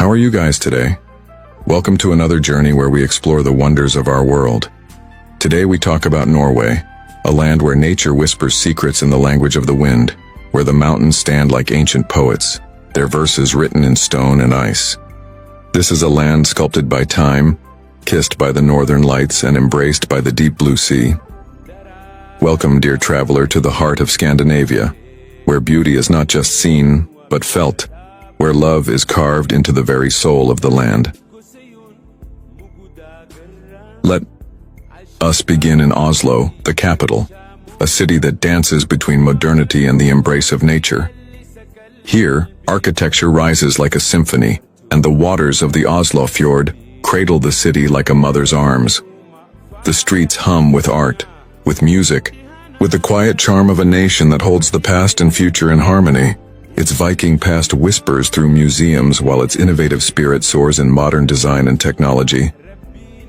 How are you guys today? Welcome to another journey where we explore the wonders of our world. Today we talk about Norway, a land where nature whispers secrets in the language of the wind, where the mountains stand like ancient poets, their verses written in stone and ice. This is a land sculpted by time, kissed by the northern lights and embraced by the deep blue sea. Welcome, dear traveler, to the heart of Scandinavia, where beauty is not just seen, but felt, where love is carved into the very soul of the land. Let us begin in Oslo, the capital, a city that dances between modernity and the embrace of nature. Here, architecture rises like a symphony, and the waters of the Oslo Fjord cradle the city like a mother's arms. The streets hum with art, with music, with the quiet charm of a nation that holds the past and future in harmony. Its Viking past whispers through museums while its innovative spirit soars in modern design and technology.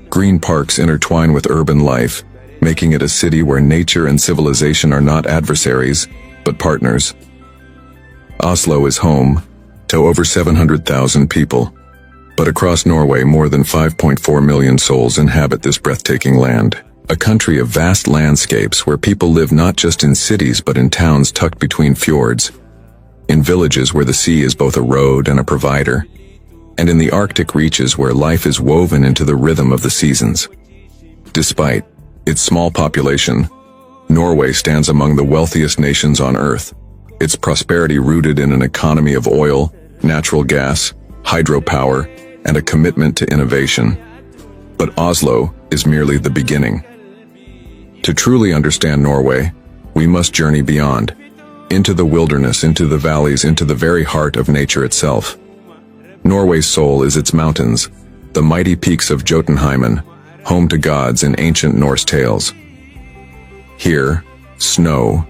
Green parks intertwine with urban life, making it a city where nature and civilization are not adversaries, but partners. Oslo is home to over 700,000 people, but across Norway more than 5.4 million souls inhabit this breathtaking land. A country of vast landscapes where people live not just in cities but in towns tucked between fjords, in villages where the sea is both a road and a provider, and in the Arctic reaches where life is woven into the rhythm of the seasons. Despite its small population, Norway stands among the wealthiest nations on Earth, its prosperity rooted in an economy of oil, natural gas, hydropower, and a commitment to innovation. But Oslo is merely the beginning. To truly understand Norway, we must journey beyond, into the wilderness, into the valleys, into the very heart of nature itself. Norway's soul is its mountains, the mighty peaks of Jotunheimen, home to gods in ancient Norse tales. Here, snow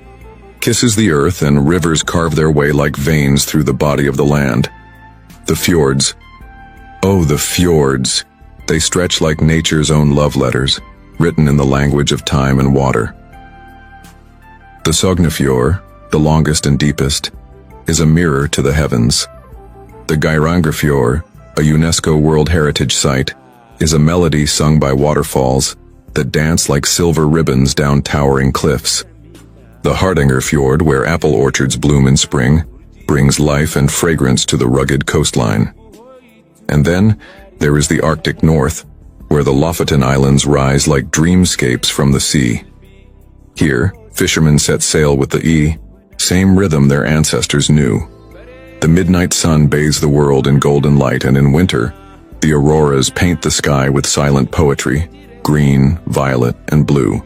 kisses the earth and rivers carve their way like veins through the body of the land. The fjords, oh the fjords, they stretch like nature's own love letters, written in the language of time and water. The Sognefjord, the longest and deepest, is a mirror to the heavens. The Geirangerfjord, a UNESCO World Heritage Site, is a melody sung by waterfalls that dance like silver ribbons down towering cliffs. The Hardangerfjord, where apple orchards bloom in spring, brings life and fragrance to the rugged coastline. And then there is the Arctic North, where the Lofoten Islands rise like dreamscapes from the sea. Here, fishermen set sail with the same rhythm their ancestors knew. The midnight sun bathes the world in golden light, and in winter, the auroras paint the sky with silent poetry, green, violet, and blue.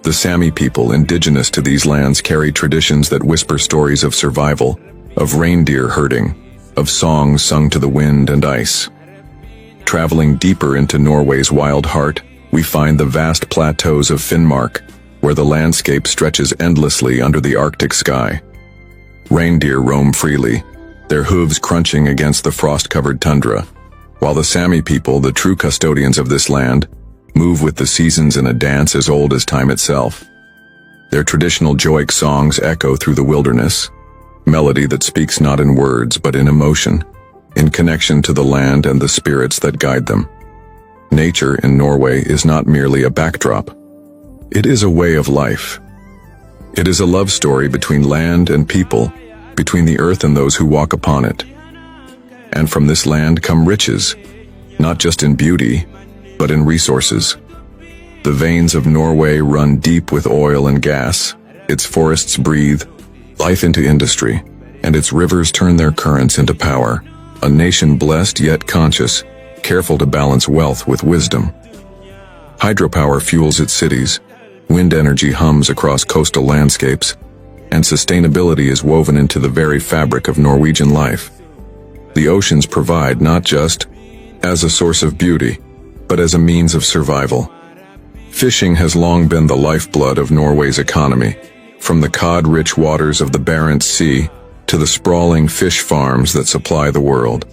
The Sami people indigenous to these lands carry traditions that whisper stories of survival, of reindeer herding, of songs sung to the wind and ice. Traveling deeper into Norway's wild heart, we find the vast plateaus of Finnmark, where the landscape stretches endlessly under the Arctic sky. Reindeer roam freely, their hooves crunching against the frost-covered tundra, while the Sami people, the true custodians of this land, move with the seasons in a dance as old as time itself. Their traditional joik songs echo through the wilderness, melody that speaks not in words but in emotion, in connection to the land and the spirits that guide them. Nature in Norway is not merely a backdrop. It is a way of life. It is a love story between land and people, between the earth and those who walk upon it. And from this land come riches, not just in beauty, but in resources. The veins of Norway run deep with oil and gas, its forests breathe life into industry, and its rivers turn their currents into power. A nation blessed yet conscious, careful to balance wealth with wisdom. Hydropower fuels its cities, wind energy hums across coastal landscapes, and sustainability is woven into the very fabric of Norwegian life. The oceans provide not just as a source of beauty, but as a means of survival. Fishing has long been the lifeblood of Norway's economy, from the cod-rich waters of the Barents Sea to the sprawling fish farms that supply the world.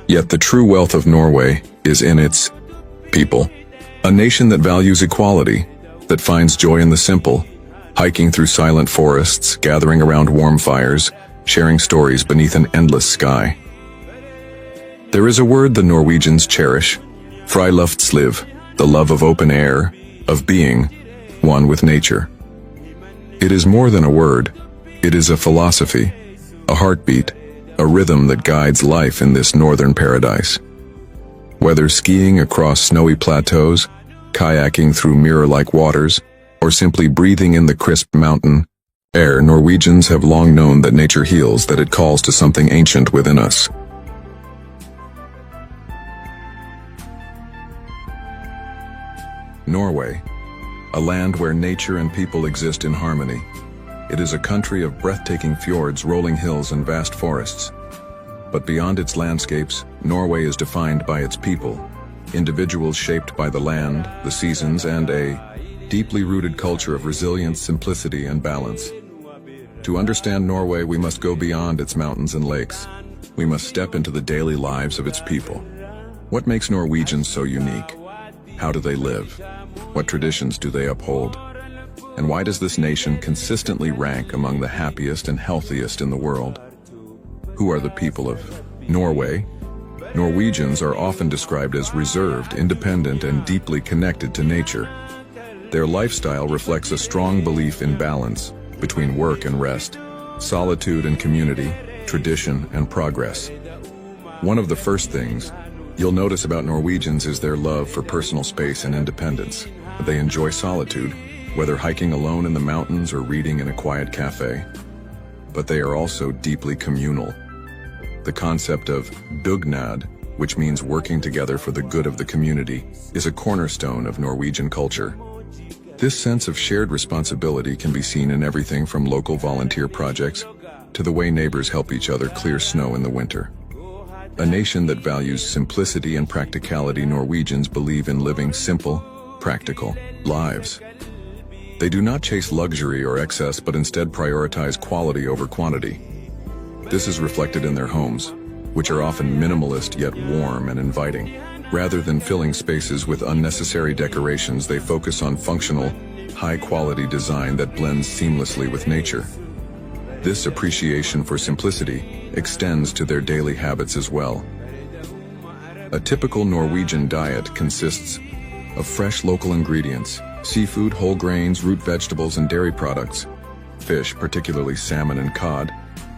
Yet the true wealth of Norway is in its people, a nation that values equality, that finds joy in the simple, hiking through silent forests, gathering around warm fires, sharing stories beneath an endless sky. There is a word the Norwegians cherish, friluftsliv, the love of open air, of being one with nature. It is more than a word. It is a philosophy, a heartbeat, a rhythm that guides life in this northern paradise. Whether skiing across snowy plateaus, kayaking through mirror-like waters, or simply breathing in the crisp mountain air, Norwegians have long known that nature heals, that it calls to something ancient within us. Norway, a land where nature and people exist in harmony. It is a country of breathtaking fjords, rolling hills, and vast forests. But beyond its landscapes, Norway is defined by its people, individuals shaped by the land, the seasons, and a deeply rooted culture of resilience, simplicity, and balance. To understand Norway, we must go beyond its mountains and lakes. We must step into the daily lives of its people. What makes Norwegians so unique? How do they live? What traditions do they uphold? And why does this nation consistently rank among the happiest and healthiest in the world? Who are the people of Norway? Norwegians are often described as reserved, independent, and deeply connected to nature. Their lifestyle reflects a strong belief in balance between work and rest, solitude and community, tradition and progress. One of the first things you'll notice about Norwegians is their love for personal space and independence. They enjoy solitude, whether hiking alone in the mountains or reading in a quiet cafe. But they are also deeply communal. The concept of dugnad, which means working together for the good of the community, is a cornerstone of Norwegian culture. This sense of shared responsibility can be seen in everything from local volunteer projects to the way neighbors help each other clear snow in the winter. A nation that values simplicity and practicality, Norwegians believe in living simple, practical lives. They do not chase luxury or excess, but instead prioritize quality over quantity. This is reflected in their homes, which are often minimalist yet warm and inviting. Rather than filling spaces with unnecessary decorations, they focus on functional, high-quality design that blends seamlessly with nature. This appreciation for simplicity extends to their daily habits as well. A typical Norwegian diet consists of fresh local ingredients, seafood, whole grains, root vegetables, and dairy products. Fish, particularly salmon and cod,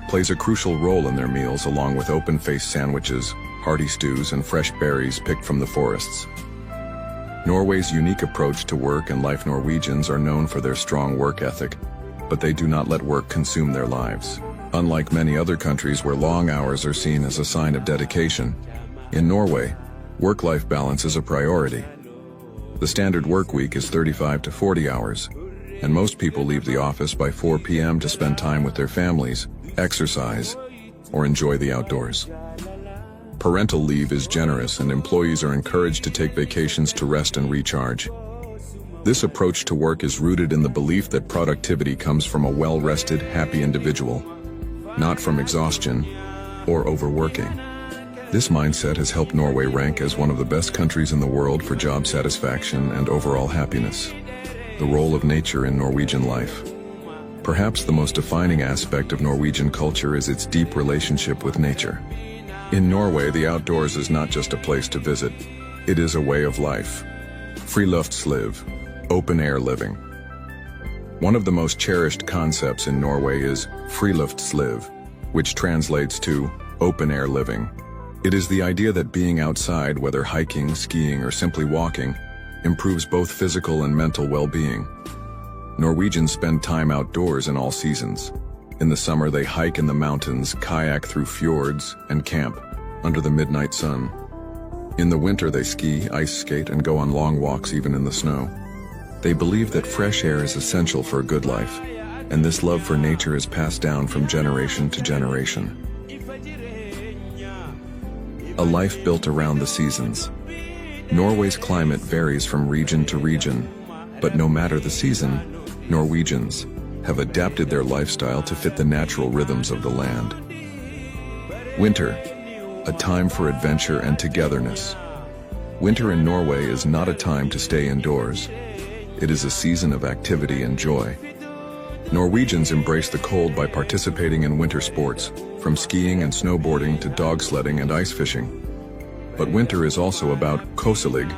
plays a crucial role in their meals, along with open-faced sandwiches, hearty stews, and fresh berries picked from the forests. Norway's unique approach to work and life. Norwegians are known for their strong work ethic, but they do not let work consume their lives. Unlike many other countries where long hours are seen as a sign of dedication, in Norway, work-life balance is a priority. The standard work week is 35 to 40 hours, and most people leave the office by 4 p.m. to spend time with their families, exercise, or enjoy the outdoors. Parental leave is generous, and employees are encouraged to take vacations to rest and recharge. This approach to work is rooted in the belief that productivity comes from a well-rested, happy individual, not from exhaustion or overworking. This mindset has helped Norway rank as one of the best countries in the world for job satisfaction and overall happiness. The role of nature in Norwegian life. Perhaps the most defining aspect of Norwegian culture is its deep relationship with nature. In Norway, the outdoors is not just a place to visit, it is a way of life. Friluftsliv, open-air living. One of the most cherished concepts in Norway is friluftsliv, which translates to open-air living. It is the idea that being outside, whether hiking, skiing, or simply walking, improves both physical and mental well-being. Norwegians spend time outdoors in all seasons. In the summer, they hike in the mountains, kayak through fjords, and camp under the midnight sun. In the winter, they ski, ice skate, and go on long walks even in the snow. They believe that fresh air is essential for a good life, and this love for nature is passed down from generation to generation. A life built around the seasons. Norway's climate varies from region to region, but no matter the season, Norwegians have adapted their lifestyle to fit the natural rhythms of the land. Winter, a time for adventure and togetherness. Winter in Norway is not a time to stay indoors. It is a season of activity and joy. Norwegians embrace the cold by participating in winter sports, from skiing and snowboarding to dog sledding and ice fishing. But winter is also about koselig,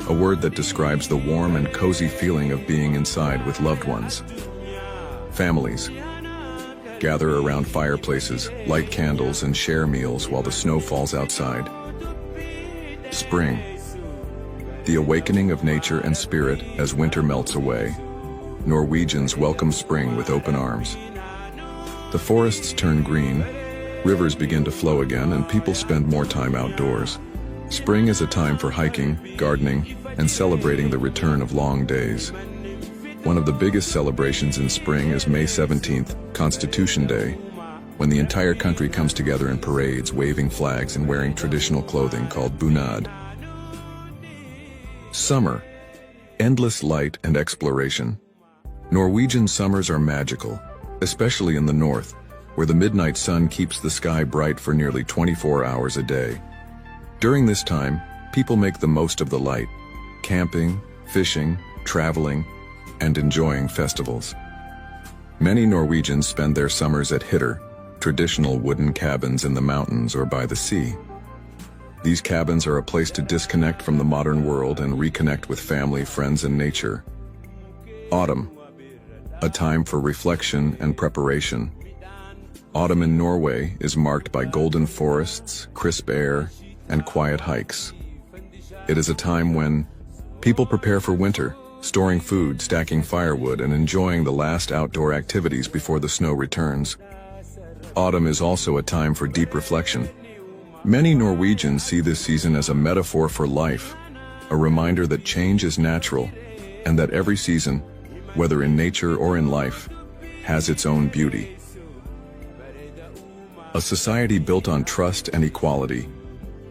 a word that describes the warm and cozy feeling of being inside with loved ones. Families gather around fireplaces, light candles, and share meals while the snow falls outside. Spring, the awakening of nature and spirit as winter melts away. Norwegians welcome spring with open arms. The forests turn green, rivers begin to flow again, and people spend more time outdoors. Spring is a time for hiking, gardening, and celebrating the return of long days. One of the biggest celebrations in spring is May 17th, Constitution Day, when the entire country comes together in parades, waving flags and wearing traditional clothing called bunad. Summer, endless light and exploration. Norwegian summers are magical, especially in the north, where the midnight sun keeps the sky bright for nearly 24 hours a day. During this time, people make the most of the light, camping, fishing, traveling, and enjoying festivals. Many Norwegians spend their summers at hytter, traditional wooden cabins in the mountains or by the sea. These cabins are a place to disconnect from the modern world and reconnect with family, friends, and nature. Autumn, a time for reflection and preparation. Autumn in Norway is marked by golden forests, crisp air, and quiet hikes. It is a time when people prepare for winter, storing food, stacking firewood, and enjoying the last outdoor activities before the snow returns. Autumn is also a time for deep reflection. Many Norwegians see this season as a metaphor for life, a reminder that change is natural, and that every season, whether in nature or in life, has its own beauty. A society built on trust and equality.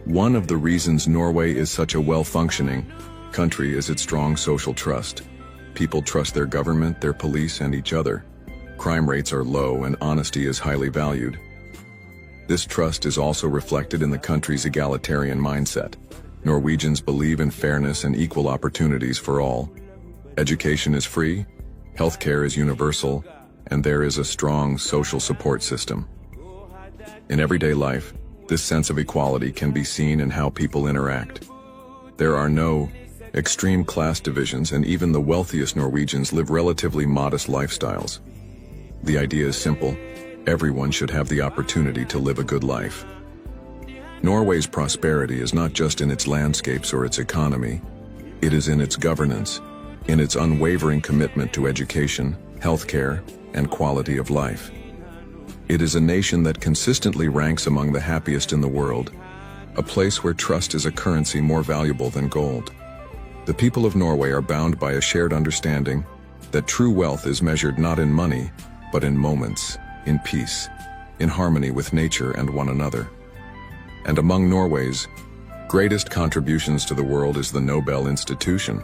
One of the reasons Norway is such a well-functioning country is its strong social trust. People trust their government, their police, and each other. Crime rates are low and honesty is highly valued. This trust is also reflected in the country's egalitarian mindset. Norwegians believe in fairness and equal opportunities for all. Education is free, healthcare is universal, and there is a strong social support system. In everyday life, this sense of equality can be seen in how people interact. There are no extreme class divisions, and even the wealthiest Norwegians live relatively modest lifestyles. The idea is simple: everyone should have the opportunity to live a good life. Norway's prosperity is not just in its landscapes or its economy. It is in its governance, in its unwavering commitment to education, healthcare, and quality of life. It is a nation that consistently ranks among the happiest in the world, a place where trust is a currency more valuable than gold. The people of Norway are bound by a shared understanding that true wealth is measured not in money, but in moments, in peace, in harmony with nature and one another. And among Norway's greatest contributions to the world is the Nobel Institution,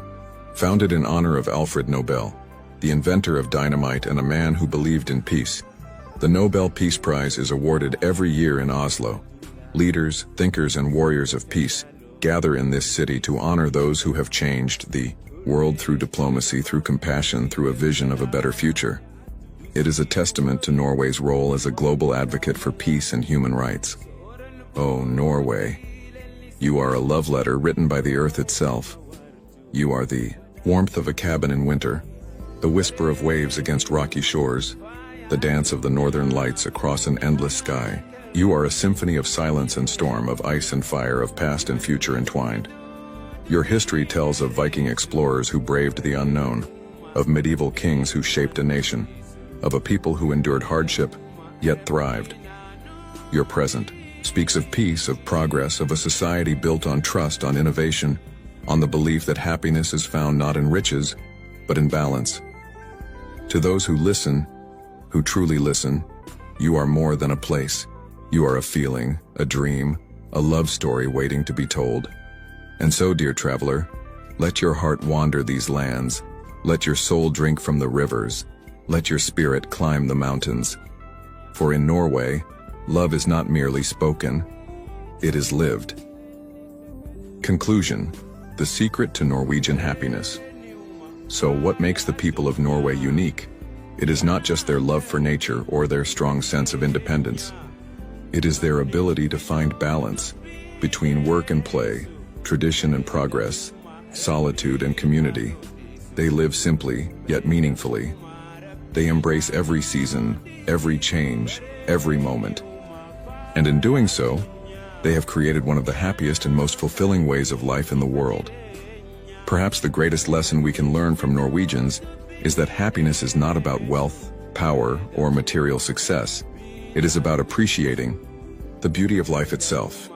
founded in honor of Alfred Nobel, the inventor of dynamite and a man who believed in peace. The Nobel Peace Prize is awarded every year in Oslo. Leaders, thinkers, and warriors of peace gather in this city to honor those who have changed the world through diplomacy, through compassion, through a vision of a better future. It is a testament to Norway's role as a global advocate for peace and human rights. Oh, Norway, you are a love letter written by the earth itself. You are the warmth of a cabin in winter, the whisper of waves against rocky shores, the dance of the northern lights across an endless sky. You are a symphony of silence and storm, of ice and fire, of past and future entwined. Your history tells of Viking explorers who braved the unknown, of medieval kings who shaped a nation, of a people who endured hardship, yet thrived. Your present speaks of peace, of progress, of a society built on trust, on innovation, on the belief that happiness is found not in riches, but in balance. To those who listen, who truly listen, you are more than a place. You are a feeling, a dream, a love story waiting to be told. And so, dear traveler, let your heart wander these lands. Let your soul drink from the rivers. Let your spirit climb the mountains. For in Norway, love is not merely spoken, it is lived. Conclusion: the secret to Norwegian happiness. So what makes the people of Norway unique? It is not just their love for nature or their strong sense of independence. It is their ability to find balance Between work and play, tradition and progress, solitude and community, they live simply, yet meaningfully. They embrace every season, every change, every moment. And in doing so, they have created one of the happiest and most fulfilling ways of life in the world. Perhaps the greatest lesson we can learn from Norwegians is that happiness is not about wealth, power, or material success. It is about appreciating the beauty of life itself.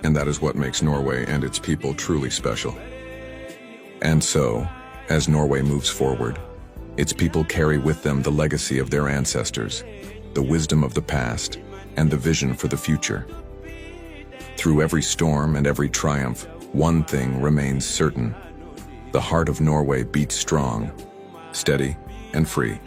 And that is what makes Norway and its people truly special. And so, as Norway moves forward, its people carry with them the legacy of their ancestors, the wisdom of the past, and the vision for the future. Through every storm and every triumph, one thing remains certain. The heart of Norway beats strong, steady, and free.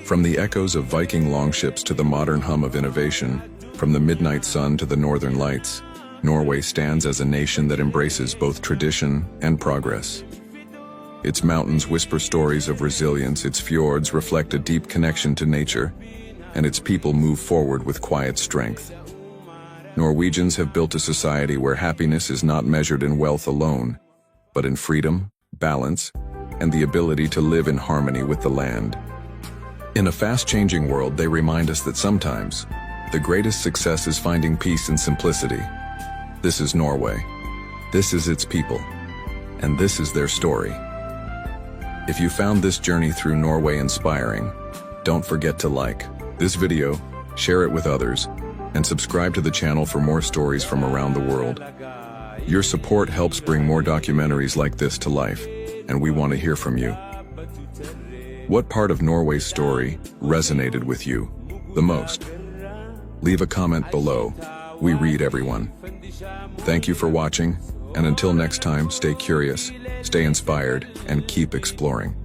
From the echoes of Viking longships to the modern hum of innovation, from the midnight sun to the northern lights, Norway stands as a nation that embraces both tradition and progress. Its mountains whisper stories of resilience, its fjords reflect a deep connection to nature, and its people move forward with quiet strength. Norwegians have built a society where happiness is not measured in wealth alone, but in freedom, balance, and the ability to live in harmony with the land. In a fast-changing world, they remind us that sometimes the greatest success is finding peace and simplicity. This is Norway. This is its people. And this is their story. If you found this journey through Norway inspiring, don't forget to like this video, share it with others, and subscribe to the channel for more stories from around the world. Your support helps bring more documentaries like this to life, and we want to hear from you. What part of Norway's story resonated with you the most? Leave a comment below. We read everyone. Thank you for watching, and until next time, stay curious, stay inspired, and keep exploring.